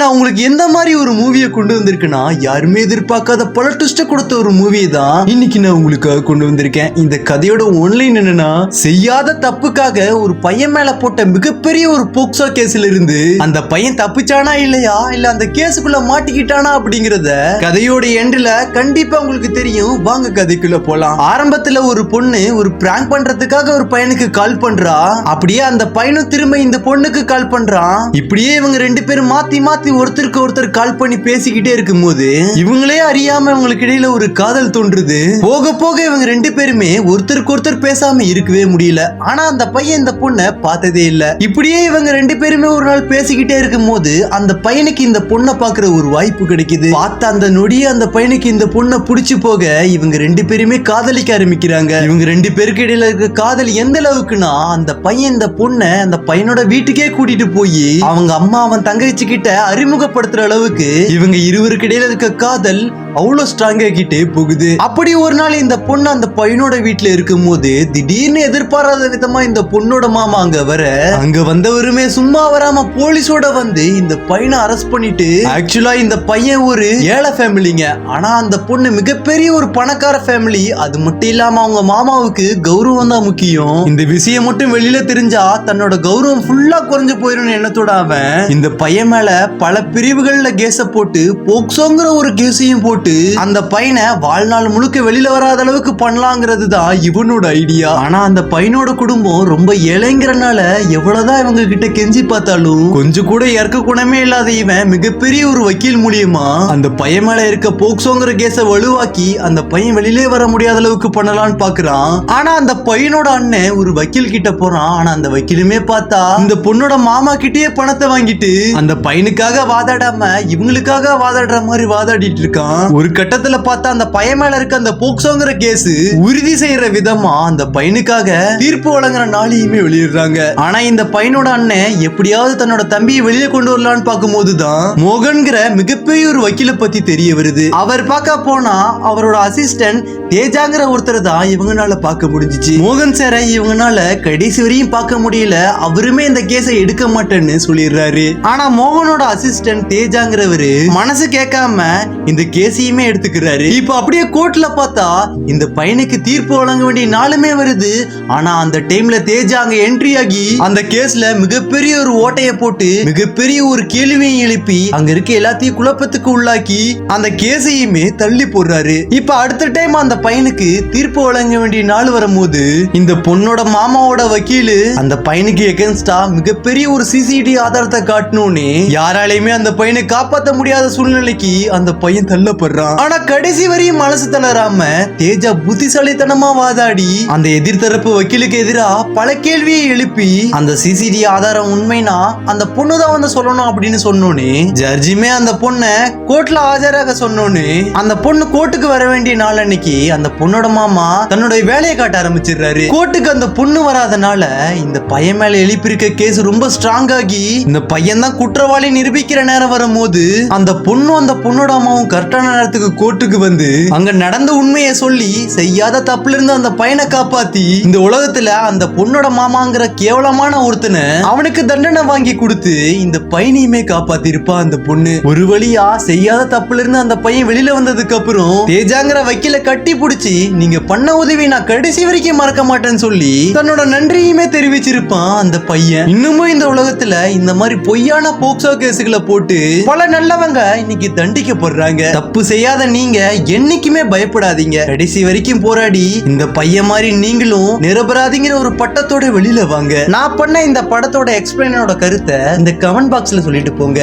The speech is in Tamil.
நான் உங்களுக்கு எந்த மாதிரி ஒரு மூவியை கொண்டு வந்திருக்கேன்னா, யாருமே எதிர்பார்க்காத பல ட்விஸ்ட் கொடுத்த ஒரு மூவியை தான் இன்னைக்கு நான் உங்களுக்காக கொண்டு வந்திருக்கேன். இந்த கதையோட ஒன்லைன் என்னன்னா, செய்யாத தப்புக்காக ஒரு பையன் மேல போட்ட மிகப்பெரிய ஒரு போக்சோ கேஸ்ல இருந்து அந்த பையன் தப்பிச்சானா இல்லையா, இல்ல அந்த கேஸுக்குள்ள மாட்டிக்கிட்டானா அப்படிங்கறத கதையோட எண்ட்ல கண்டிப்பா உங்களுக்கு தெரியும். வாங்க கதைக்குள்ள போலாம். ஆரம்பத்துல ஒரு பொண்ணு ஒரு பிராங்க் பண்றதுக்காக ஒரு பையனுக்கு கால் பண்றா. அப்படியே அந்த பையனும் திரும்ப இந்த பொண்ணுக்கு கால் பண்றான். இப்படியே இவங்க ரெண்டு பேரும் மாத்தி மாத்தி ஒருத்தருக்கு ஒருத்தர் கால் பண்ணி பேசிக்கிட்டே இருக்கும்போது இவங்களே அறியாம இவங்களுக்கு இடையில ஒரு காதல் தோன்றுது. போக போக இவங்க ரெண்டு பேருமே ஒருத்தருக்கு ஒருத்தர் பேசாம இருக்கவே முடியல. ஆனா அந்த பையன் இந்த பொண்ணை பார்த்ததே இல்ல. இப்படியே இவங்க ரெண்டு பேருமே ஒரு நாள் பேசிக்கிட்டே இருக்கும் போது அந்த பையனுக்கு இந்த பொண்ணை பாக்குற ஒரு வாய்ப்பு கிடைக்குது. பார்த்த அந்த நொடியே அந்த பையனுக்கு இந்த பொண்ணை புடிச்சு போக இவங்க ரெண்டு பேருமே காதலிக்க ஆரம்பிக்கிறாங்க. இவங்க ரெண்டு பேருக்கு இடையில இருக்க காதல் எந்த அளவுக்குன்னா, அந்த பையன் இந்த பொண்ணை அந்த பையனோட வீட்டுக்கே கூட்டிட்டு போய் அவங்க அம்மா அவன் தங்கச்சி கிட்ட அறிமுகப்படுத்துற அளவுக்கு இவங்க இருவருக்கு இடையில இருக்க காதல் அவ்வளவு ஸ்ட்ராங் ஆகிட்டே போகுது. அப்படி ஒரு நாள் இந்த பொண்ணு அந்த பையனோட வீட்டுல இருக்கும் போது திடீர்னு எதிர்பாராத விதமா இந்த பொண்ணோட மாமா அங்க வர, அங்க வந்தவருமே சும்மா வராம போலீஸோட வந்து இந்த பையனை அரெஸ்ட் பண்ணிட்டு, ஆக்சுவலா இந்த பையன் ஒரு ஏழை ஃபேமிலிங்க, ஆனா அந்த பொண்ணு மிகப்பெரிய ஒரு பணக்கார ஃபேமிலி. அது மட்டும் இல்லாம அவங்க மாமாவுக்கு கௌரவம் தான் முக்கியம். இந்த விஷயம் மட்டும் வெளியில தெரிஞ்சா தன்னோட கௌரவம் ஃபுல்லா குறைஞ்சு போயிடும் எண்ணத்தோட அவன் இந்த பையன் மேல பல பிரிவுகள்ல கேஸ போட்டு போக்சோங்கிற ஒரு கேஸையும் போட்டு அந்த பையனை வாழ்நாள் முழுக்க வெளியில வராத அளவுக்கு பண்ணலாங்கிறது தான் இவனோட ஐடியா. ஆனா அந்த பையனோட குடும்பம் ரொம்ப ஏழைங்கிறனால எவ்வளவுதான் இவங்க கிட்ட கெஞ்சி பார்த்தாலும் கொஞ்சம் கூட இறக்க குணமே இல்லாத இவன் மிகப்பெரிய ஒரு வக்கீல் மூலியமா அந்த பையன் மேல இருக்க போக்சோங்கிற கேஸ வலுவாக்கி அந்த பையன் வெளியிலே வர முடியாத அளவுக்கு பண்ணலாம்னு பாக்குறான். ஆனா அந்த பையனோட அண்ணன் ஒரு வக்கீல் கிட்ட போறான். ஆனா அந்த வக்கீலுமே பார்த்தா இந்த பொண்ணோட மாமா கிட்டே பணத்தை வாங்கிட்டு அந்த பையனுக்காக வாதாடாம இவங்களுக்காக வாதாடுற மாதிரி வாதாடிட்டு இருக்கான். ஒரு கட்டத்துல பார்த்தா அந்த பையன் மேல இருக்க அந்த போக்சோங்கிற கேஸ் உறுதி செய்யற விதமா அந்த பையனுக்காக தீர்ப்பு வழங்குற நாளையுமே வெளியிடுறாங்க. ஆனா இந்த பையனோட அண்ணன் எப்படியாவது தன்னோட தம்பியை வெளியே கொண்டு வரலான்னு பார்க்கும் போதுதான் மோகன்கிற மிகப்பெரிய ஒரு வக்கீல பத்தி தெரிய வருது. அவர் பார்க்க போனா அவரோட அசிஸ்டன்ட் தேஜாங்கிற ஒருத்தர் தான் இவங்கனால பார்க்க முடிஞ்சிச்சு. மோகன் சாரை இவங்கனால கடைசி வரையும் பார்க்க முடியல. அவருமே இந்த கேஸை எடுக்க மாட்டேன்னு சொல்லிடுறாரு. ஆனா மோகனோட அசிஸ்டன்ட் தேஜாங்கிறவரு மனசு கேட்காம இந்த கேஸையுமே எடுத்துக்கிறாரு. இப்ப அப்படியே கோர்ட்ல பார்த்தா இந்த பையனுக்கு தீர்ப்பு வழங்க வேண்டிய நாளுமே வருது. ஆனா அந்த டைம்ல தேஜா அங்க என்ட்ரி ஆகி அந்த கேஸ்ல மிகப்பெரிய ஒரு ஓட்டைய போட்டு மிகப்பெரிய ஒரு கேள்வியை எழுப்பி அங்க இருக்க எல்லாத்தையும் குழப்பத்துக்கு உள்ளாக்கி அந்த கேஸையுமே தள்ளி போடுறாரு. இப்ப அடுத்த டைம் அந்த பையனுக்கு தீர்ப்பு வழங்க வேண்டிய நாள் வரும்போது இந்த பொண்ணோட மாமாவோட வக்கீல் அந்த பையனுக்கு எகென்ஸ்டா மிகப்பெரிய ஒரு சிசிடிவி ஆதாரத்தை காட்டணும்னு யாராலையுமே அந்த பையனை காப்பாற்ற முடியாத சூழ்நிலைக்கு அந்த பையன் தள்ளப்படுறான். ஆனா கடைசி வரையும் மனசு தளராம தேஜா புத்திசாலித்தனமா வாதாடி அந்த எதிர்த்தரப்பு வக்கீலுக்கு எதிராக பல கேள்வியை எழுப்பி அந்த சிசிடிவி ஆதாரம் உண்மைனா அந்த பொண்ணு தான் வந்து சொல்லணும் அப்படின்னு சொன்னோன்னு ஜட்ஜிமே அந்த பொண்ணை கோர்ட்ல ஆஜராக சொன்னோன்னு அந்த பொண்ணு கோர்ட்டுக்கு வர வேண்டிய நாள் அன்னைக்கு அந்த பொண்ணோட மாமா தன்னோட வேலையை காட்ட ஆரம்பிச்சிடுறாரு. கோர்ட்டுக்கு அந்த பொண்ணு வராதனால இந்த பையன் மேல எழுப்பியிருக்க கேஸ் ரொம்ப ஸ்ட்ராங் ஆகி இந்த பையன் தான் குற்றவாளி நிரூபிக்கிற நேரம் வரும்போது அந்த பொண்ணும் அந்த பொண்ணோட அம்மாவும் கரெக்டான நேரத்துக்கு கோர்ட்டுக்கு வந்து அங்க நடந்த உண்மையை சொல்லி செய்யாத தப்புல இருந்து அந்த பையனை காப்பாத்தி இந்த உலகத்துல அந்த பொண்ணோட மாமாங்கிற கேவலமான ஒருத்தனை அவனுக்கு தண்டனை வாங்கி கொடுத்து இந்த பையனையுமே காப்பாத்தி இருப்பா அந்த பொண்ணு. ஒரு வழியா செய்யாத தப்புல இருந்து அந்த பையன் வெளியில வந்ததுக்கு அப்புறம் தேஜாங்கிற வக்கீல கட்டி பிடிச்சி நீங்க பண்ண உதவி நான் கடைசி வரைக்கும் மறக்க மாட்டேன்னு சொல்லி தன்னோட நன்றியுமே தெரிவிச்சிருப்பான் அந்த பையன். இன்னமும் இந்த உலகத்துல இந்த மாதிரி பொய்யான போக்சோ கேஸுகளை போட்டு பல நல்லவங்க இன்னைக்கு தண்டிக்கப்படுறாங்க. தப்பு செய்யாத நீங்க என்னைக்குமே பயப்படாதீங்க. கடைசி வரைக்கும் போராடி இந்த பையன் மாதிரி நீங்களும் நிரபராதிங்கிற ஒரு பட்டத்தோட வெளியில வாங்க. நான் பண்ண இந்த படத்தோட எக்ஸ்பிளைனோட கருத்தை இந்த கமெண்ட் பாக்ஸ்ல சொல்லிட்டு போங்க.